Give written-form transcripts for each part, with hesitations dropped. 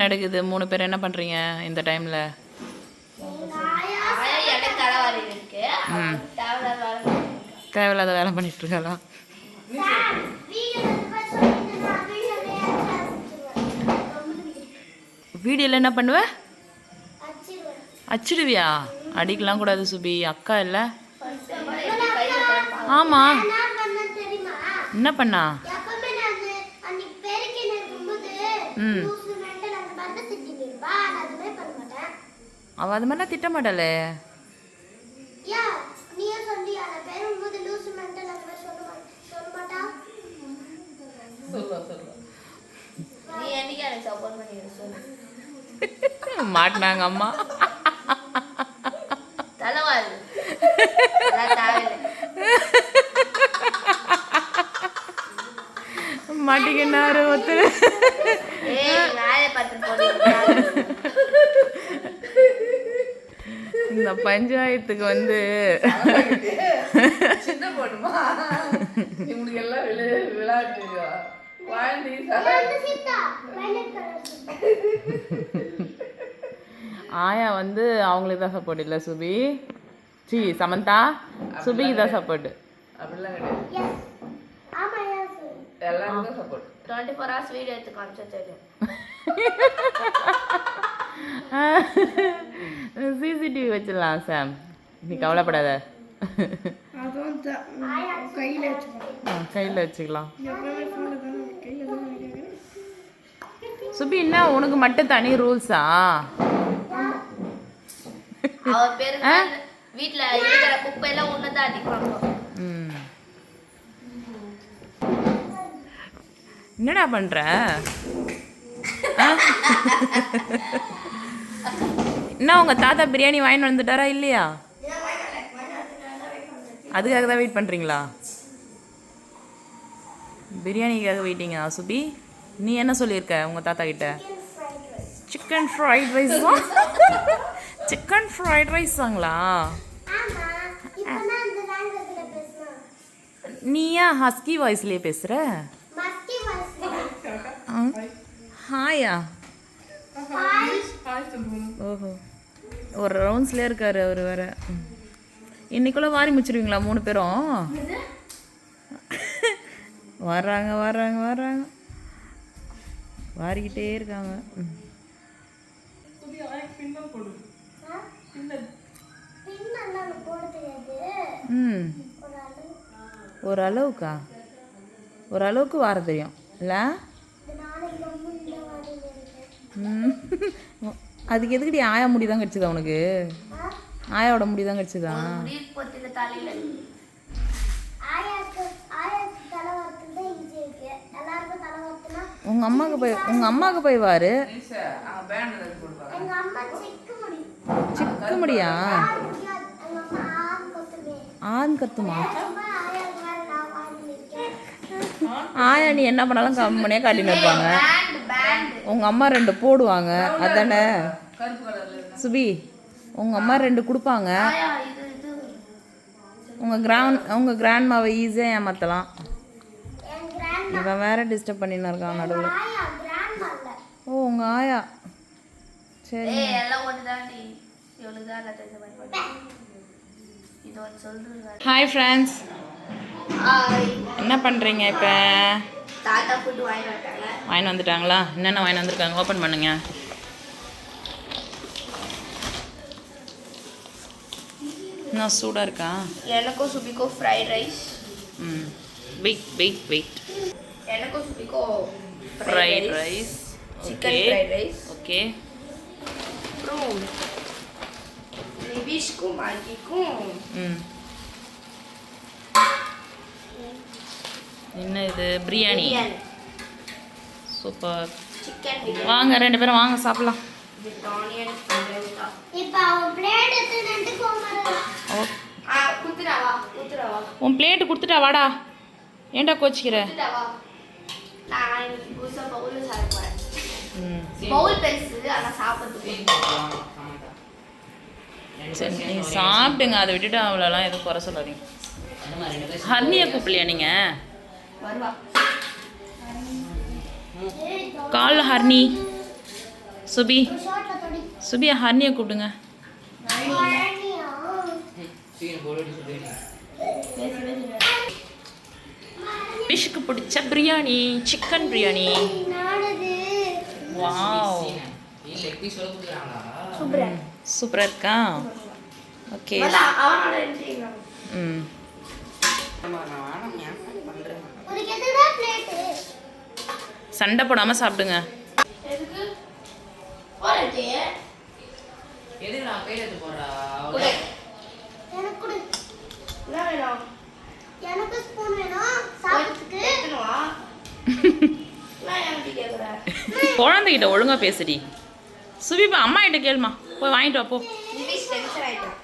நடக்குது? 3 பேர் என்ன பண்ணுறீங்க இந்த டைமில்? தேவையில்லாத வேலை பண்ணிட்டு இருக்காளா? வீடியோவில் என்ன பண்ணுவ? அச்சிடுவியா? அடிக்கலாம் கூடாது சுபி, அக்கா இல்லை. ஆமாம், என்ன பண்ணா? ம், அவள் அது மாதிரிலாம் திட்ட மாட்டாளே. மாட்டினாங்க அம்மா. மாட்டிக்கினாரு ஒருத்தர். இந்த பஞ்சாயத்துக்கு வந்து சின்ன பொண்ணுமா இவங்களுக்கு எல்லாம் விளையாட்டு ஆயா வந்து அவங்களுக்கு தான் சப்போர்ட் இல்லை சுபி. சமந்தா சுபிக்கு தான் சப்போர்ட். அப்படிலாம் கிடையாது, எல்லாரும் தான் சப்போர்ட். 24 hours வீடியோ எடுத்து காமிச்சா தெரியும். சிசிடிவி வச்சிடலாம் சாம், நீ கவலைப்படாத. கையில் வச்சுக்கலாம். சுபி என்ன உனக்கு மட்டும் தனி ரூல்ஸா? அவ பேரு வீட்ல இருக்கிற குப்பை எல்லாம் ஒண்ணுதான் அடிப்பாங்க. என்னடா பண்ற? என்ன உங்க தாத்தா பிரியாணி வாங்கிட்டு வந்துட்டாரா இல்லையா? அதுக்காக தான் வெயிட் பண்றீங்களா? பிரியாணிக்காக வெயிட்டிங்கா சுபி? நீ என்ன சொல்லியிருக்க உங்க தாத்தா கிட்ட? Chicken fried rice. Chicken fried ரைஸாங்களா? நீ ஏன் ஹஸ்கி வாய்ஸ்லேயே பேசுகிற? ஹாயா? ஓஹோ, ஒரு ரவுண்ட்ஸ்லேயே இருக்காரு அவர் வேற. இன்னைக்குள்ள வாரி முடிச்சிருவீங்களா 3 பேரும்? வர்றாங்க வர்றாங்க வர்றாங்க, வாரிக்கிட்டே இருக்காங்க. ம், ஓரளவுக்கா? ஓரளவுக்கு வார தெரியும் இல்லை? அதுக்கு எதுக்கடி ஆயா முடி தான் கிடச்சிதா உனக்கு? ஆயாவோட முடி தான் கிடச்சிதா? உங்க அம்மாவுக்கு போய் வாரு. சிக்கு முடியா? ஆண் கத்துமா? ஆயா நீ என்ன பண்ணாலும் கம்பெனியாக காட்டின்னு இருப்பாங்க. உங்க அம்மா 2 போடுவாங்க அதானே சுபி? உங்க அம்மா 2 கொடுப்பாங்க. உங்க கிராண்ட்மாவை ஈஸியாக ஏமாற்றலாம். இவன் வேற டிஸ்டர்ப் பண்ணின்னு இருக்கான் நடுவில். ஓ உங்க ஆயா, சரி. ஹாய் ஃப்ரெண்ட்ஸ், என்ன பண்ணுறீங்க இப்போ? தாத்தா ஃபுட் வாங்கிட்டு வந்துட்டாங்களா? என்னென்ன வாங்கிட்டு வந்துருக்காங்க? ஓப்பன் பண்ணுங்க. இன்னும் சூடாக இருக்கா? எனக்கும் சுபிக்கும் ஃப்ரைட் ரைஸ். வெயிட். எனக்கும் சுபிக்கும் fried rice, chicken fried rice. Okay. அப்புறம் நிவிஷ்க்கும் மாகிக்கும் என்ன இது? பிரியாணி. சூப்பர். சிக்கன் பிரியாணி. வாங்க 2 பேரும் வாங்க சாப்பிடலாம். With onion parotta. இப்போ பிளேட் எடுத்து நண்டு கோமரா. குத்துறாவா. உன் பிளேட் கொடுத்துட்டா வாடா. ஏன்டா கோச்சிக்கிற? குத்துறாவா. நான் இன்னைக்கு புதுசா பவுல் சாப்பிட போறேன். பவுல் பெருசு ஆனா சாப்பிடுறதுக்கு. சரி நீ சாப்பிடுங்க, அதை விட்டுட்டு அவ்வளோலாம் எதுவும் குறை சொல்லாதீங்க. ஹர்னியை கூப்பிடலையா நீங்கள்? வருவா. கால் ஹர்னி சுபி ஷார்ட்ல தொடி சுபி ஹர்னியை கூப்பிடுங்க. பழனியா ஃபிஷ்க்கு பிடிச்ச பிரியாணி, சிக்கன் பிரியாணி. நானது வாவ், சூப்பராக இருக்கா? ஓகே. அவனோட entry தான். ம், ஒரு எதுடா பிளேட் சண்டை போடாமல் சாப்பிடுங்க. எதுக்கு போறதே எதுக்கு நான் கையில எடுத்து போறா? குடு. எனக்கு கொடு என்ன வேணும் எனக்கு ஸ்பூன் வேணும் சாப்பிட்டுக்கு எடுத்துன்னு வா. நான் எப்படி கேக்குறேன் குழந்தைகிட்ட ஒழுங்கா பேசுடி. சுபி இப்போ அம்மா கிட்ட கேளுமா, போய் வாங்கிட்டு வா போ. நிதிஷ் டென்ஷன் ஆயிட்டான்.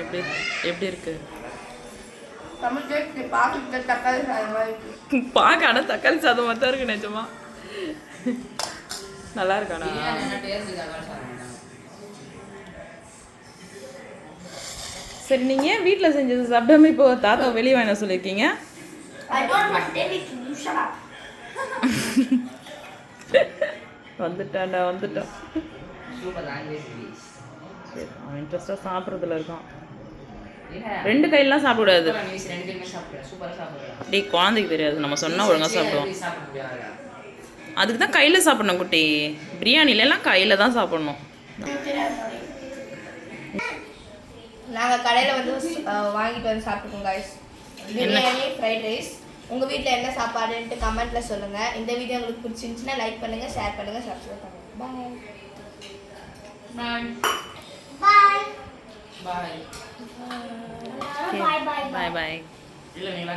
எப்படி எப்படி இருக்கு? தமிழ் கேட்டு பாத்துட்டு தக்காளி சாதம் மாதிரி இருக்கு. பார்க்க ஆனால் தக்காளி சாதம் மட்டும் இருக்கு நிஜமா. நல்லா இருக்காண்ணா? என்ன டேஸ்ட் தக்காளி சாதம்? சரி, நீங்கள் ஏன் வீட்டில் செஞ்சது சாப்பிடாம இப்போ தாத்தா வெளியே வாங்க சொல்லியிருக்கீங்க? I don't want to tell it to you. Shut up. வந்துட்டான்டா, வந்துட்டான். Super language please. சரி, அவன் இன்ட்ரெஸ்டாக சாப்பிட்றதுல இருக்கான். இல்ல 2 கையெல்லாம் சாப்பிடக்கூடாது. நீ ரெண்டு பேருமே சாப்பிடுற. சூப்பரா சாப்பிடுற. டேய், குழந்தைக்கு தெரியாது, நம்ம சொன்னால் ஒழுங்காக சாப்பிடுவோம். சாப்பிட முடியாது. அதுக்கு தான் கையில் சாப்பிடணும் குட்டி. பிரியாணிலலாம் கையில் தான் சாப்பிடணும். நாங்கள் கடையில் வந்து வாங்கிட்டு வந்து சாப்பிட்டுக்கோம் guys. Biryani, fried rice. உங்கள் வீட்டில் என்ன சாப்பாடுன்ட்டு கமெண்ட்டில் சொல்லுங்கள். இந்த வீடியோ உங்களுக்கு பிடிச்சிருந்துச்சுன்னா லைக் பண்ணுங்கள், ஷேர் பண்ணுங்கள், சப்ஸ்கிரைப் பண்ணுங்கள். பாய். பாய் பாய். பாய் பாய் பாய் பாய். இல்ல நீங்க